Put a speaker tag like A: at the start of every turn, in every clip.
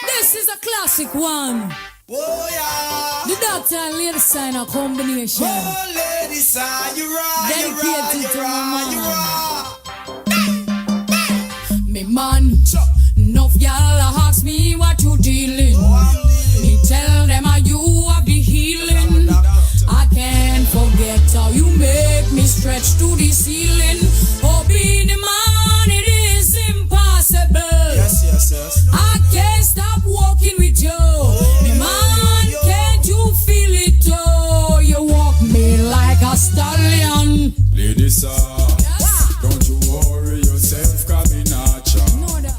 A: This is a classic one.
B: Oh yeah.
A: The doctor and lady sign a combination.
B: Oh lady sign, you right,
A: Dedicated to my
B: you
A: man.
B: right.
A: Me man, enough y'all ask me what you dealing. Me tell them how you have the healing. I can't forget how you make me stretch to the ceiling. Oh, be the man, it is impossible.
B: Yes.
A: I can't stop walking with you. Me man, can't you feel it? Oh, you walk me like a stallion.
B: Ladies, don't you worry yourself, coming at ya.
A: Know that.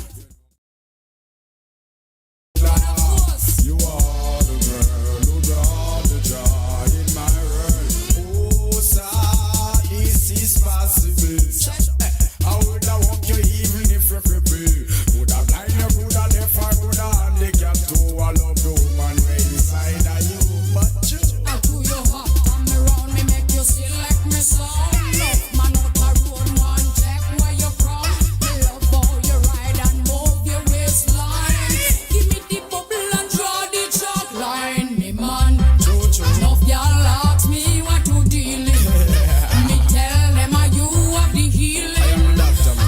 B: You are the girl who brought the joy in my world. Oh, sir, this is possible. I would have walked you even if you could be. Would have blind you, would have left, I would have handicapped to a love the woman way inside of you. But you,
A: I do your heart, come around me, make you select me song. Love man out a road, man, check where you from. Me love how you ride and move your waistline. Give me the bubble and draw the chalk line. Me man, enough y'all ask me what you dealing. Me tell them how you have the healing.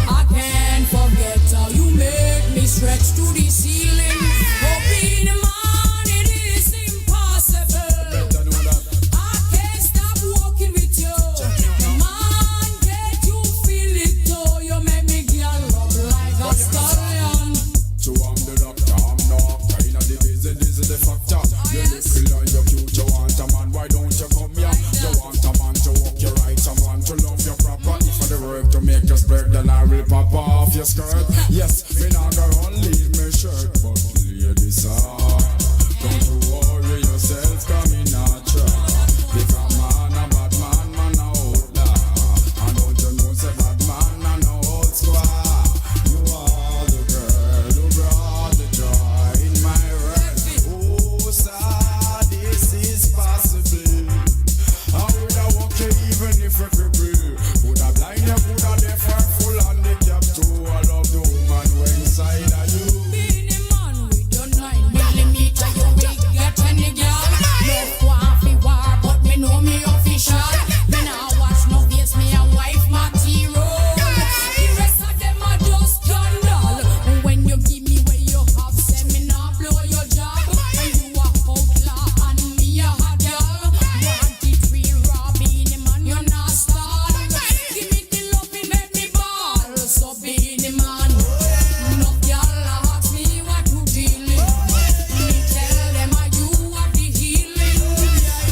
A: I can't forget how you make me stretch to the ceiling. Oh, being a man, it is impossible.
B: better know that.
A: I can't stop walking with you. Man, can't you feel it though? You make me girl up like a stallion.
B: So I'm the doctor, I'm no actor. In the business, this is the factor. You look on your future, want a man, why don't you come here? You want a man to walk your right, someone to love you proper. If I the work to make you spread, then I will pop off your skirt. Yes, me not gonna leave me shirt, but ladies, don't you worry yourself, coming at ya. Because man, a bad man, man a outlaw. And don't you know, say bad man, and no old squad. You are the girl who brought the joy in my world. Oh, sir, this is possible. I would have walked you even if you could be. Would have blind you, would have left her full handicapped to I love the woman who inside of you.
A: Being a man with your 9mm, you will get any girl. Love coffee war, but me know me official. Me nah watch no face, me a wife material. The rest of them are just scandal. When you give me where you have, say me nah blow your job. And you a outlaw and me a hot girl. Want it real raw, being a man, you're not stall. Give me the love, it make me ball. So being a man, enough y'all ask me what you dealing. Me tell them how you have the healing.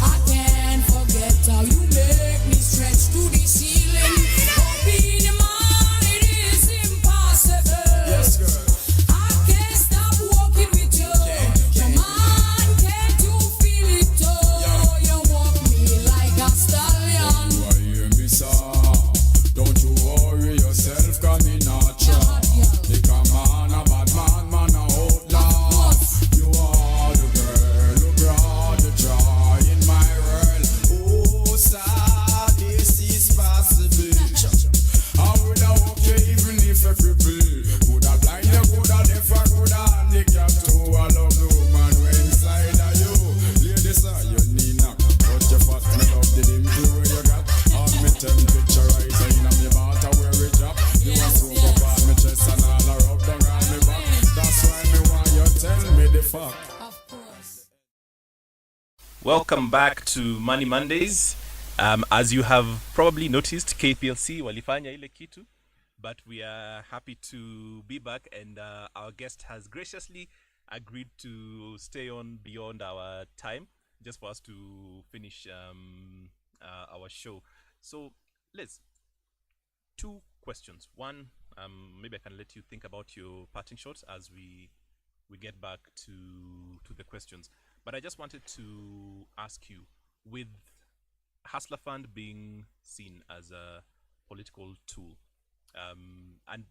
A: I can't forget how you make me stretch to the ceiling. Oh, being a man, it is impossible.
B: Yes, girl.
A: I can't stop walking with you. Come on, can't you feel it too? You walk me like a stallion.
B: You are hear me, sir. Don't you worry yourself, coming at ya. Because man, a bad man, man a outlaw. You are the girl who brought the joy in my world. Oh, sir, this is possible. I would have walked you even if you could be. Would have blind you, would have left, I could have handicapped to I love the woman who inside of you. Ladies, you need knock, but you fat, me love the dimple where you got. All me temperature rising in me water where we drop. You want to go on me chest and all a rub down on me back. That's why me want you tell me the fact.
A: Of course.
C: Welcome back to Money Mondays. As you have probably noticed, KPLC walifanya ile kitu, but we are happy to be back, and our guest has graciously agreed to stay on beyond our time just for us to finish our show. So, Liz, two questions. One, maybe I can let you think about your parting shots as we get back to the questions. But I just wanted to ask you, with Hustler Fund being seen as a political tool, and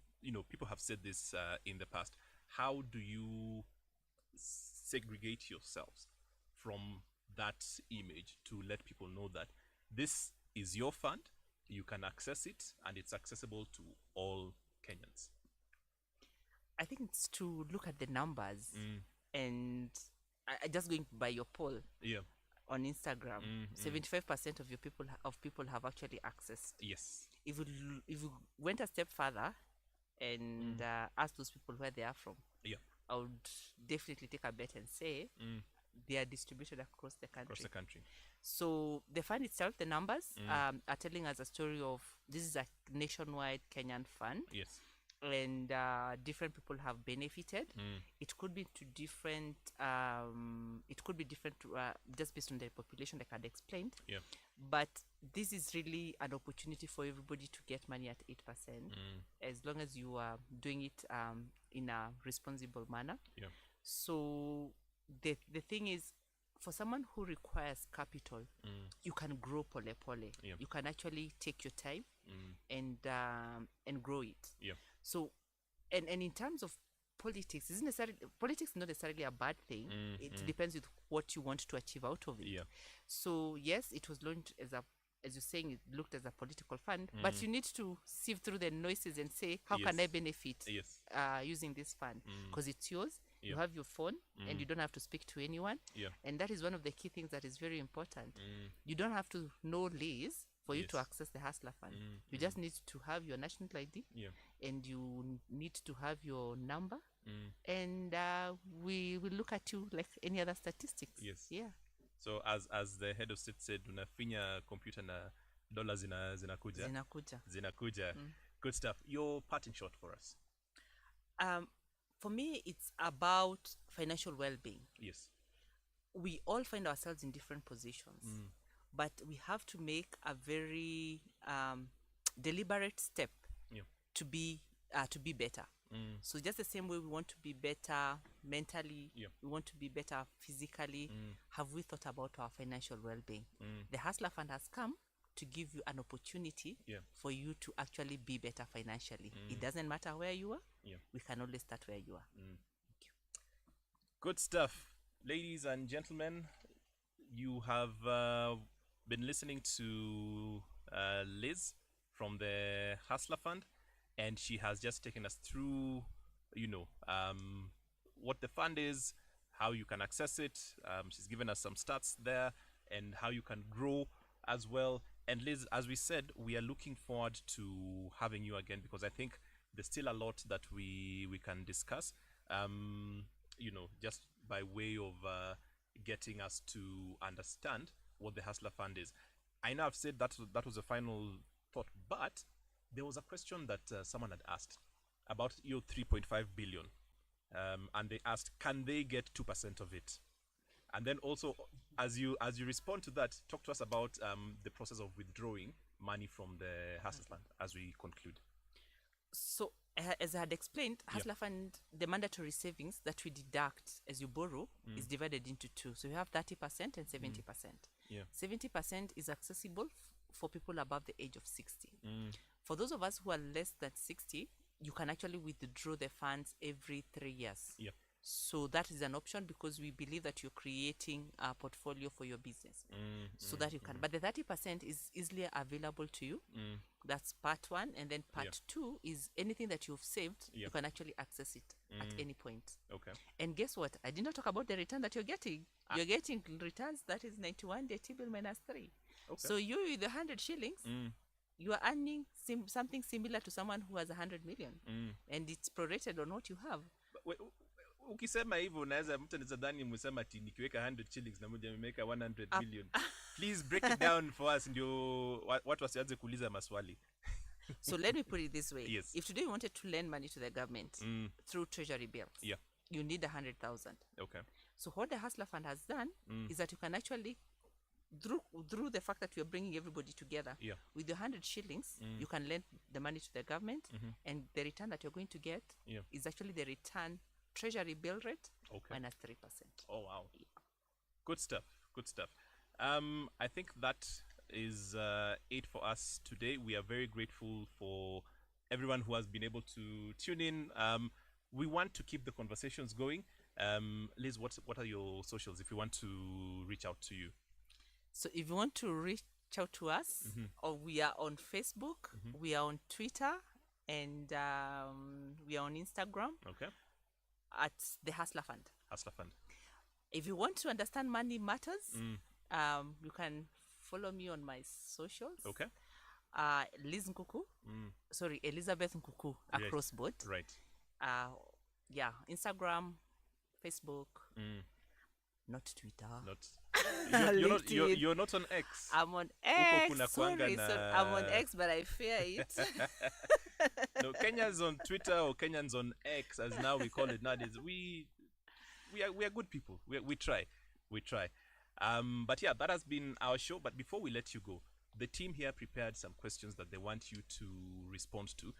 C: people have said this in the past, how do you segregate yourselves from that image to let people know that this is your fund, you can access it, and it's accessible to all Kenyans?
D: I think it's to look at the numbers and just going by your poll
C: Yeah.
D: on Instagram, 75% of people have actually accessed.
C: Yes.
D: If you went a step further and asked those people where they are from,
C: Yeah.
D: I would definitely take a bet and say they are distributed across the country.
C: Across the country.
D: So the fund itself, the numbers are telling us a story of this is a nationwide Kenyan fund.
C: Yes.
D: And different people have benefited. It could be to different just based on the population, like I'd explained.
C: Yeah.
D: But this is really an opportunity for everybody to get money at 8%, as long as you are doing it in a responsible manner.
C: Yeah.
D: So the thing is, for someone who requires capital, you can grow pole pole.
C: Yeah.
D: You can actually take your time and grow it.
C: Yeah.
D: So, and in terms of politics, politics is not necessarily a bad thing. It depends with what you want to achieve out of it.
C: Yeah.
D: So yes, it was launched as you're saying, it looked as a political fund, but you need to sift through the noises and say, how can I benefit using this fund? Because it's yours. You have your phone and you don't have to speak to anyone.
C: Yeah.
D: And that is one of the key things that is very important. You don't have to know Liz for you to access the Hustler Fund. You just need to have your national ID, and you need to have your number, and we will look at you like any other statistics.
C: Yes.
D: Yeah.
C: So as the head of state said, unafinya computer na dollars zinakuja. Good stuff. Your parting shot for us.
D: For me, it's about financial well-being.
C: Yes.
D: We all find ourselves in different positions, but we have to make a very deliberate step to be better. So just the same way we want to be better mentally, we want to be better physically, have we thought about our financial well-being? The Hustler Fund has come to give you an opportunity for you to actually be better financially. It doesn't matter where you are. We can always start where you are. Thank you.
C: Good stuff. Ladies and gentlemen, you have been listening to Liz from the Hustler Fund, and she has just taken us through, what the fund is, how you can access it. She's given us some stats there and how you can grow as well. And Liz, as we said, we are looking forward to having you again, because I think there's still a lot that we can discuss, just by way of getting us to understand what the Hustler Fund is. I know I've said that was a final thought, but there was a question that someone had asked about your 3.5 billion, and they asked, can they get 2% of it? And then also, as you respond to that, talk to us about the process of withdrawing money from the Hustler Fund as we conclude.
D: So, as I had explained, Hustler Fund, the mandatory savings that we deduct as you borrow is divided into two. So you have 30% and 70%. 70% is accessible for people above the age of 60. For those of us who are less than 60, you can actually withdraw the funds every 3 years. So that is an option, because we believe that you're creating a portfolio for your business, so that you can. But the 30% is easily available to you. That's part one. And then part two is anything that you've saved, you can actually access it at any point.
C: Okay.
D: And guess what? I did not talk about the return that you're getting. You're getting returns that is 91 day T-bill minus 3. Okay. So you with the 100 shillings, you are earning something similar to someone who has 100 million. And it's prorated on what you have.
C: Ukisema hivyo unaweza mtu anaweza dhani msema ati nikiweka 100 shillings na moja nimeweka 100 million. Please break it down for us, ndio watu wasianze kuuliza maswali.
D: So let me put it this way.
C: Yes.
D: If today you wanted to lend money to the government through treasury bills, you need 100,000.
C: Okay.
D: So what the Hustler Fund has done is that you can actually, through the fact that you're bringing everybody together, with your 100 shillings, you can lend the money to the government, and the return that you're going to get is actually the return treasury bill rate minus 3%.
C: Oh wow. Good stuff. I think that is it for us today. We are very grateful for everyone who has been able to tune in. We want to keep the conversations going. Liz, what are your socials if we want to reach out to you?
D: So if you want to reach out to us, or we are on Facebook, we are on Twitter, and we are on Instagram
C: Okay.
D: at the Hustler Fund.
C: Hustler Fund.
D: If you want to understand money matters, you can follow me on my socials.
C: Okay.
D: Liz Nkuku, sorry, Elizabeth Nkuku across board.
C: Right.
D: Yeah, Instagram, Facebook, not Twitter.
C: Not. You're not on X.
D: I'm on
C: Huko kuna
D: X.
C: kuanga
D: Sorry,
C: na-
D: I'm on X, but I fear it.
C: No, Kenyans on Twitter or Kenyans on X, as now we call it nowadays. We are good people. We try. But yeah, that has been our show. But before we let you go, the team here prepared some questions that they want you to respond to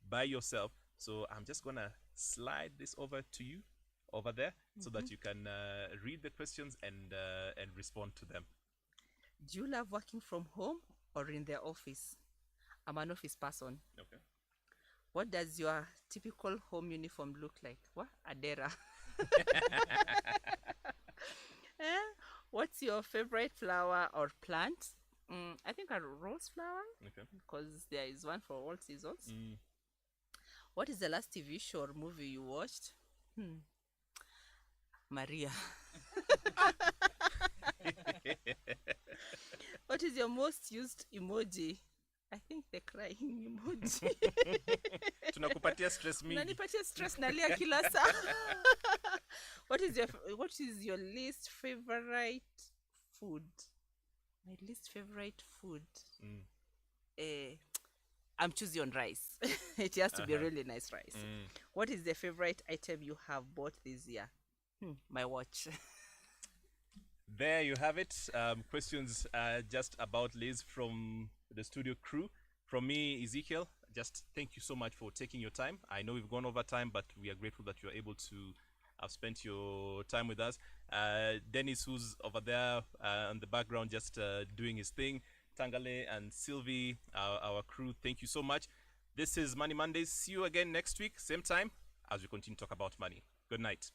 C: by yourself. So I'm just gonna slide this over to you over there so that you can read the questions and respond to them.
D: Do you love working from home or in the office? I'm an office person.
C: Okay.
D: What does your typical home uniform look like? What? Adera. What's your favorite flower or plant? I think a rose flower.
C: Okay.
D: Because there is one for all seasons. What is the last TV show or movie you watched? Maria. What is your most used emoji? I think the crying emoji.
C: Tunakupatia stress mingi.
D: Unanipatia stress nalia kila saa. What is your least favorite food? My least favorite food. I'm choosing on rice. It has to be really nice rice. What is the favorite item you have bought this year? My watch.
C: There you have it. Questions just about Liz from the studio crew. From me, Ezekiel, just thank you so much for taking your time. I know we've gone over time, but we are grateful that you're able to have spent your time with us. Dennis, who's over there in the background, just doing his thing. Tangale and Sylvy, our crew, thank you so much. This is Money Mondays. See you again next week, same time, as we continue to talk about money. Good night.